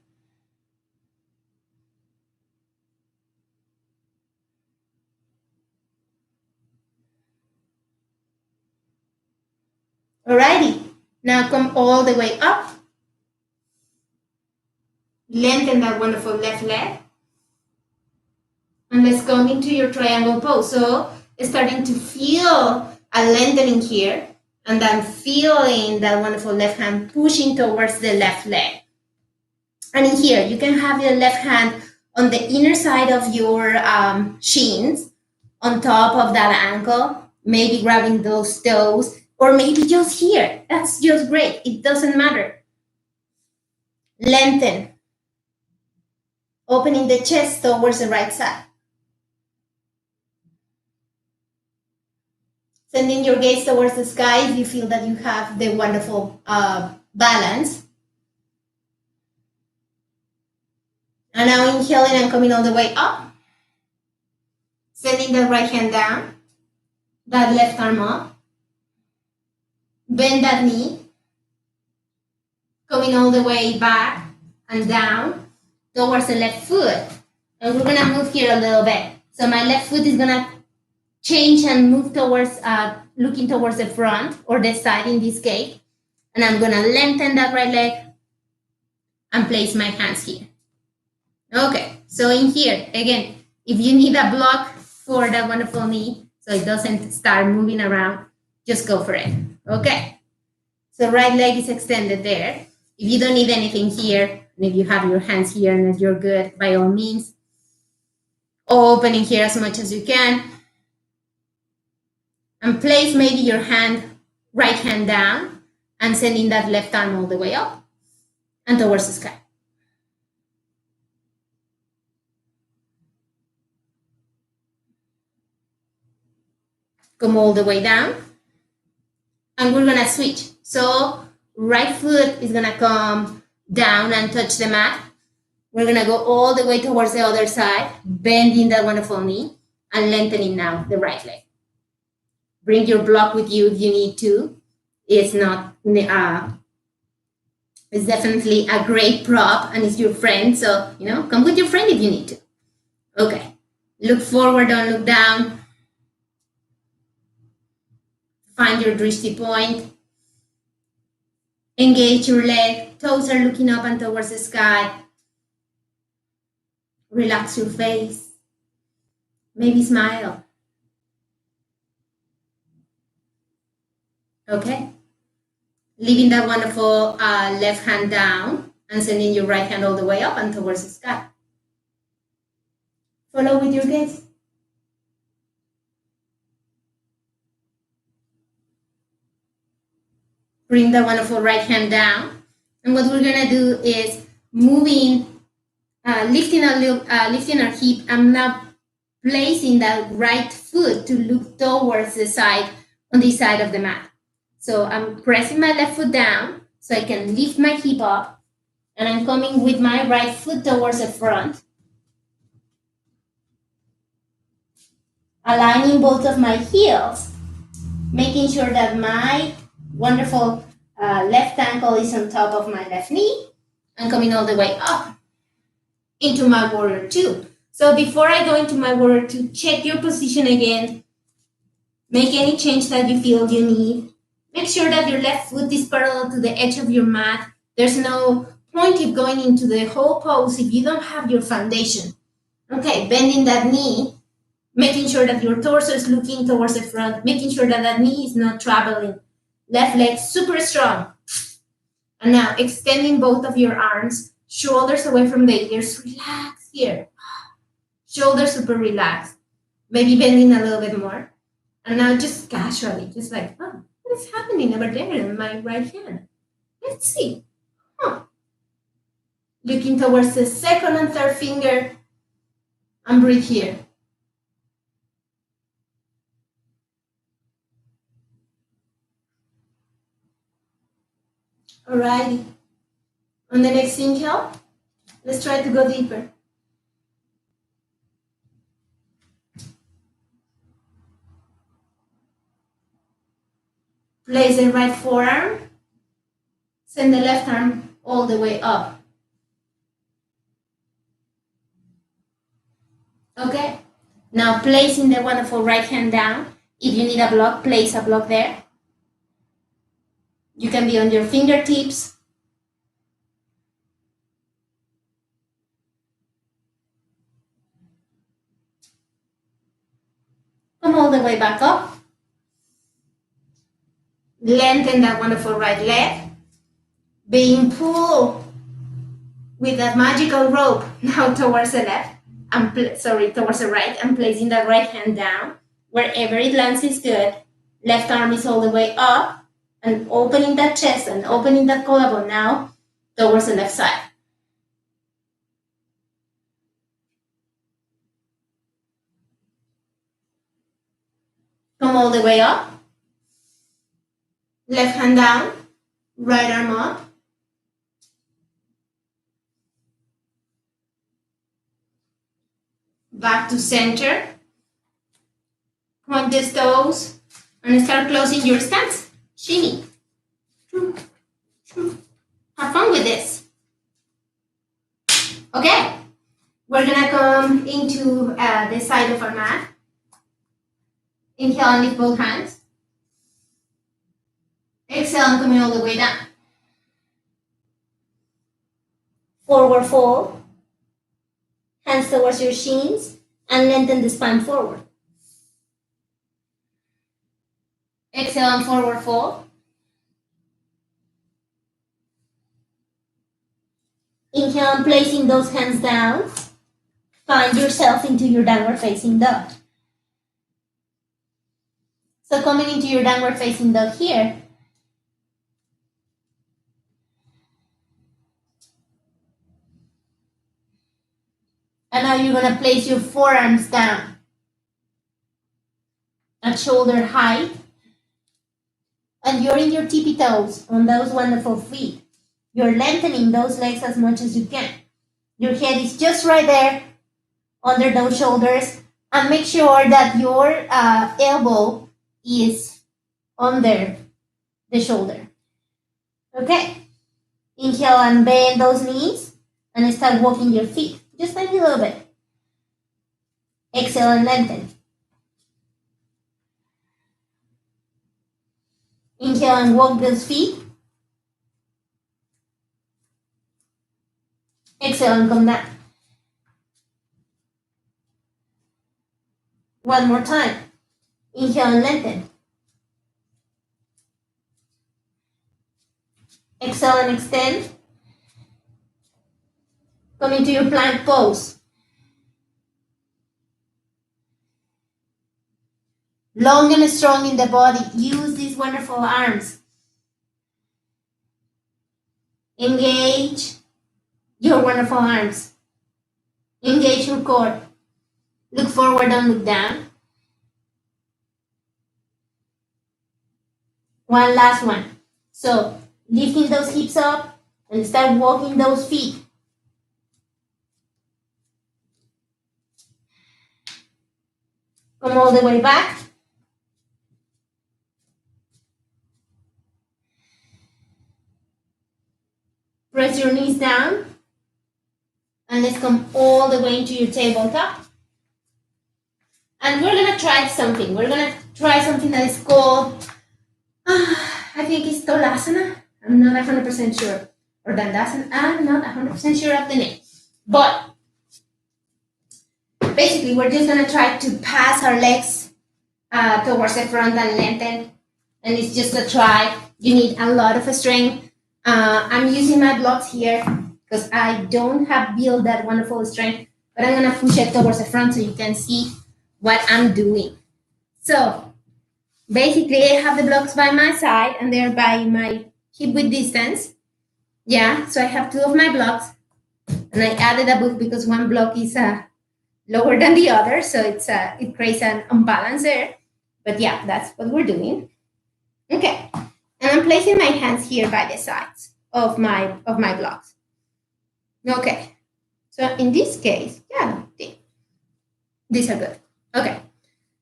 Alrighty, now come all the way up. Lengthen that wonderful left leg. And let's come into your triangle pose. So starting to feel a lengthening here, and then feeling that wonderful left hand pushing towards the left leg. And in here, you can have your left hand on the inner side of your shins, on top of that ankle, maybe grabbing those toes, or maybe just here. That's just great. It doesn't matter. Lengthen. Opening the chest towards the right side. Sending your gaze towards the sky if you feel that you have the wonderful balance. And now inhaling and coming all the way up. Sending the right hand down. That left arm up. Bend that knee. Coming all the way back and down towards the left foot. And we're gonna move here a little bit. So my left foot is gonna change and move towards, looking towards the front or the side in this case. And I'm gonna lengthen that right leg and place my hands here. Okay, so in here, again, if you need a block for that wonderful knee, so it doesn't start moving around, just go for it, okay? So right leg is extended there. If you don't need anything here, and if you have your hands here and you're good, by all means, opening here as much as you can. And place maybe your right hand down and sending that left arm all the way up and towards the sky. Come all the way down. And we're gonna switch. So right foot is gonna come down and touch the mat. We're gonna go all the way towards the other side, bending that wonderful knee and lengthening now the right leg. Bring your block with you if you need to. It's not, it's definitely a great prop and it's your friend. So, come with your friend if you need to. Okay. Look forward, don't look down. Find your drishti point. Engage your leg. Toes are looking up and towards the sky. Relax your face. Maybe smile. Okay, leaving that wonderful left hand down and sending your right hand all the way up and towards the sky. Follow with your gaze. Bring the wonderful right hand down. And what we're gonna do is moving, lifting our hip and now placing that right foot to look towards the side, on this side of the mat. So I'm pressing my left foot down so I can lift my hip up, and I'm coming with my right foot towards the front. Aligning both of my heels, making sure that my wonderful left ankle is on top of my left knee, and coming all the way up into my warrior two. So before I go into my warrior two, check your position again. Make any change that you feel you need. Make sure that your left foot is parallel to the edge of your mat. There's no point in going into the whole pose if you don't have your foundation. Okay, bending that knee, making sure that your torso is looking towards the front, making sure that that knee is not traveling. Left leg super strong. And now extending both of your arms, shoulders away from the ears. Relax here. Shoulders super relaxed. Maybe bending a little bit more. And now just casually, just like, oh, what is happening over there in my right hand? Let's see. Looking towards the second and third finger, and breathe here. Alrighty. On the next inhale, let's try to go deeper. Place the right forearm, send the left arm all the way up. Okay, now placing the wonderful right hand down. If you need a block, place a block there. You can be on your fingertips. Come all the way back up. Lengthen that wonderful right leg. Being pulled with that magical rope now towards the left. Towards the right, and placing that right hand down. Wherever it lands is good. Left arm is all the way up, and opening that chest and opening that collarbone now towards the left side. Come all the way up. Left hand down, right arm up. Back to center. Point the toes and start closing your stance. Shimmy. Have fun with this. Okay, we're gonna come into the side of our mat. Inhale and lift both hands. Exhale and coming all the way down. Forward fold. Hands towards your shins and lengthen the spine forward. Exhale and forward fold. Inhale and placing those hands down. Find yourself into your downward facing dog. So coming into your downward facing dog here. And now you're going to place your forearms down at shoulder height. And you're in your tippy toes on those wonderful feet. You're lengthening those legs as much as you can. Your head is just right there under those shoulders. And make sure that your elbow is under the shoulder. Okay? Inhale and bend those knees and start walking your feet. Just maybe a little bit. Exhale and lengthen. Inhale and walk those feet. Exhale and come down. One more time. Inhale and lengthen. Exhale and extend. Come into your plank pose. Long and strong in the body. Use these wonderful arms. Engage your wonderful arms. Engage your core. Look forward and look down. One last one. So, lifting those hips up and start walking those feet. Come all the way back. Press your knees down. And let's come all the way into your tabletop. And we're gonna try something. We're gonna try something that is called, I think it's Tolasana. I'm not 100% sure. Or Dandasana. I'm not 100% sure of the name. But basically, we're just gonna try to pass our legs towards the front and lengthen. And it's just a try. You need a lot of strength. I'm using my blocks here because I don't have built that wonderful strength, but I'm gonna push it towards the front so you can see what I'm doing. So basically I have the blocks by my side and they're by my hip width distance. Yeah, so I have two of my blocks and I added a book because one block is lower than the other, so it creates an imbalance there. But yeah, that's what we're doing. Okay, and I'm placing my hands here by the sides of my blocks. Okay, so in this case, yeah, these are good. Okay,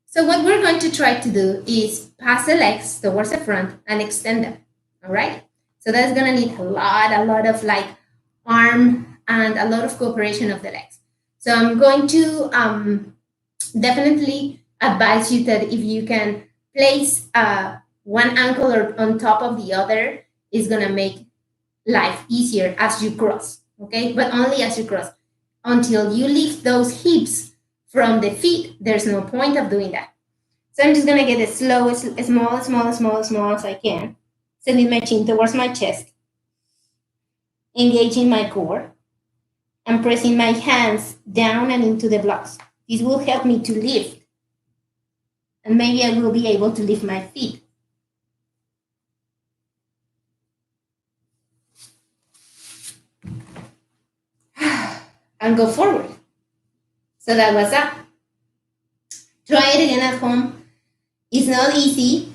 so what we're going to try to do is pass the legs towards the front and extend them. All right, so that's gonna need a lot of like arm and a lot of cooperation of the legs. So I'm going to definitely advise you that if you can place one ankle on top of the other, is gonna make life easier as you cross. Okay, but only as you cross. Until you lift those hips from the feet, there's no point of doing that. So I'm just gonna get as slow, as small as I can. Sending my chin towards my chest. Engaging my core. And pressing my hands down and into the blocks. This will help me to lift. And maybe I will be able to lift my feet. And go forward. So that was that. Try it again at home. It's not easy,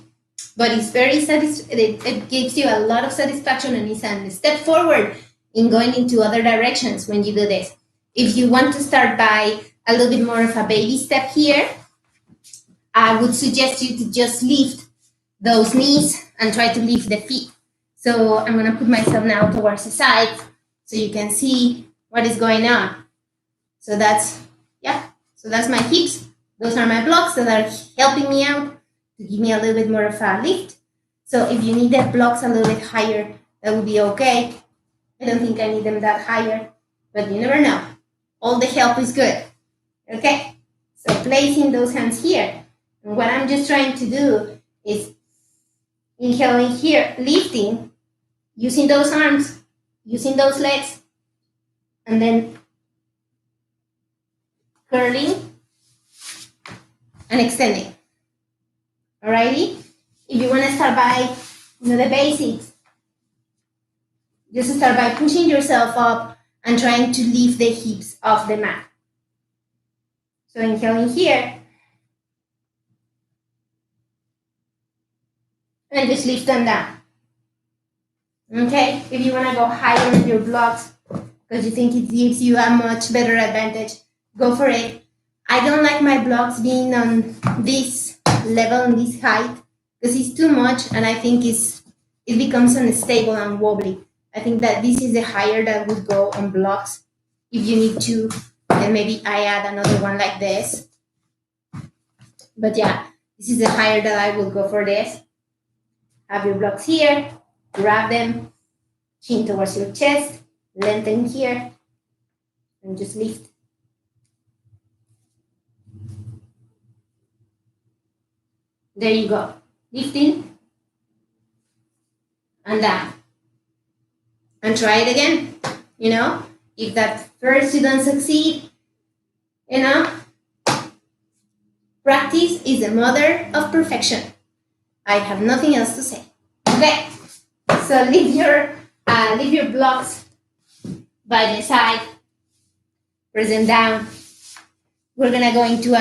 but it's very it gives you a lot of satisfaction and it's a step forward in going into other directions when you do this. If you want to start by a little bit more of a baby step here, I would suggest you to just lift those knees and try to lift the feet. So I'm gonna put myself now towards the side so you can see what is going on. So that's my hips. Those are my blocks that are helping me out to give me a little bit more of a lift. So if you need the blocks a little bit higher, that would be okay. I don't think I need them that higher, but you never know. All the help is good. Okay, so placing those hands here. And what I'm just trying to do is inhaling here, lifting, using those arms, using those legs, and then curling and extending. Alrighty? If you want to start by the basics, just start by pushing yourself up and trying to lift the hips off the mat. So inhaling here. And just lift them down. Okay? If you want to go higher with your blocks because you think it gives you a much better advantage, go for it. I don't like my blocks being on this level, on this height, because it's too much and I think it becomes unstable and wobbly. I think that this is the higher that would go on blocks. If you need to, then maybe I add another one like this. But yeah, this is the higher that I will go for this. Have your blocks here, grab them, chin towards your chest, lengthen here, and just lift. There you go. Lifting and down. And try it again. You know, if that first you don't succeed, you know, practice is the mother of perfection. I have nothing else to say. Okay, so leave your blocks by the side, press them down. We're gonna go into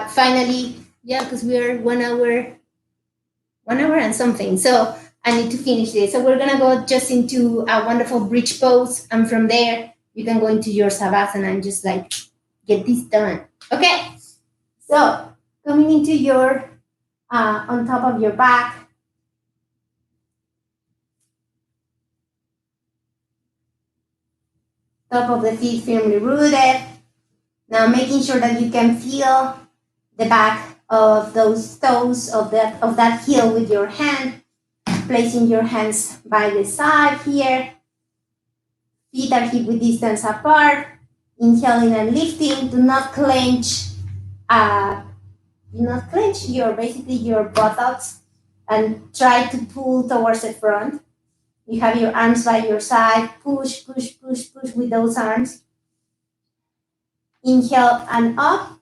finally, because we're 1 hour and something. So I need to finish this. So we're gonna go just into a wonderful bridge pose, and from there you can go into your savasana and just like get this done. Okay, so coming into your on top of your back. top of the feet firmly rooted. Now making sure that you can feel the back of those toes of that heel with your hand, placing your hands by the side here. Feet are hip width distance apart. Inhaling and lifting. Do not clench. Your buttocks and try to pull towards the front. You have your arms by your side. Push, push, push, push with those arms. Inhale and up.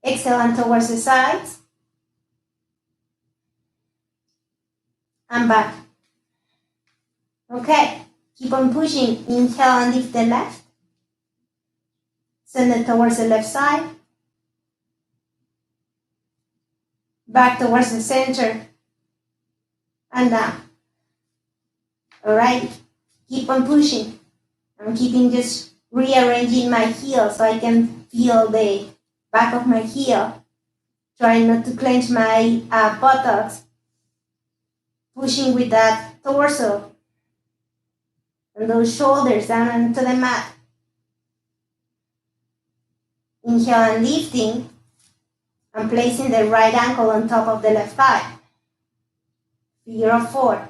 Exhale and towards the sides. And back. Okay, keep on pushing. Inhale and lift the left. Send it towards the left side. Back towards the center. And down. All right, keep on pushing. I'm keeping just rearranging my heel so I can feel the back of my heel. Trying not to clench my buttocks. Pushing with that torso and those shoulders down onto the mat. Inhale and lifting and placing the right ankle on top of the left thigh. Figure of 4.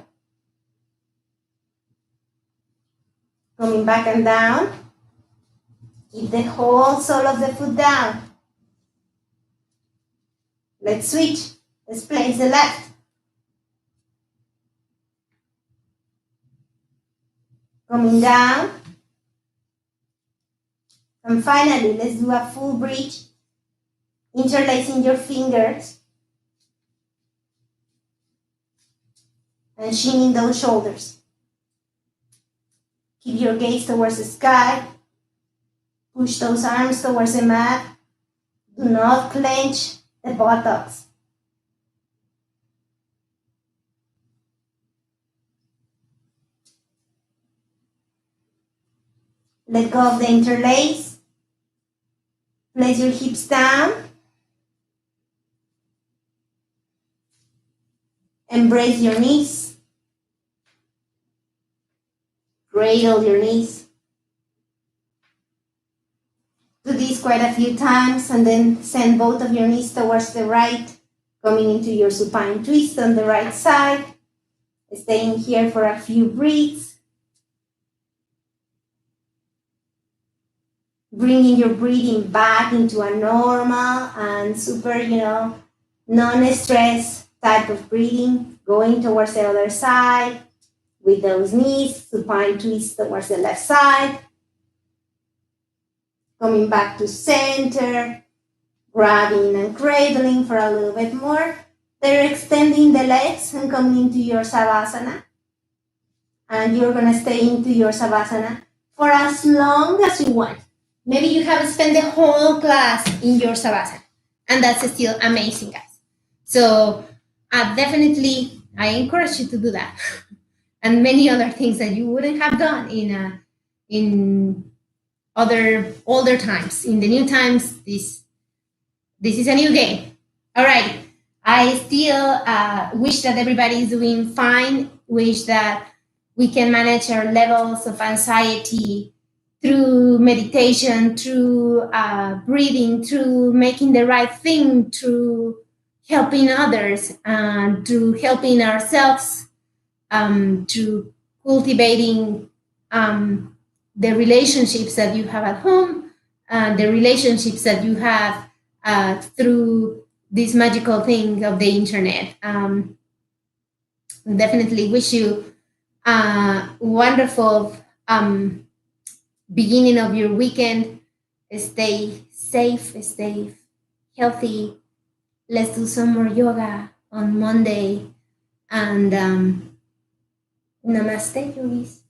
Coming back and down. Keep the whole sole of the foot down. Let's switch. Let's place the left. Coming down. And finally, let's do a full bridge. Interlacing your fingers. And shinning those shoulders. Keep your gaze towards the sky. Push those arms towards the mat. Do not clench the buttocks. Let go of the interlace. Place your hips down. Embrace your knees. Cradle your knees. Do this quite a few times and then send both of your knees towards the right, coming into your supine twist on the right side. Staying here for a few breaths. Bringing your breathing back into a normal and super, non-stress type of breathing. Going towards the other side with those knees, supine twist towards the left side. Coming back to center, grabbing and cradling for a little bit more. They're extending the legs and coming into your Savasana. And you're going to stay into your Savasana for as long as you want. Maybe you have spent the whole class in your Savasana. And that's still amazing, guys. So definitely, I encourage you to do that. And many other things that you wouldn't have done in other older times. In the new times, this is a new game. All right. I still wish that everybody is doing fine. Wish that we can manage our levels of anxiety through meditation, through breathing, through making the right thing, through helping others, and through helping ourselves, through cultivating the relationships that you have at home, the relationships that you have through this magical thing of the internet. Definitely wish you a wonderful beginning of your weekend. Stay safe, stay healthy. Let's do some more yoga on Monday. And namaste, yogis.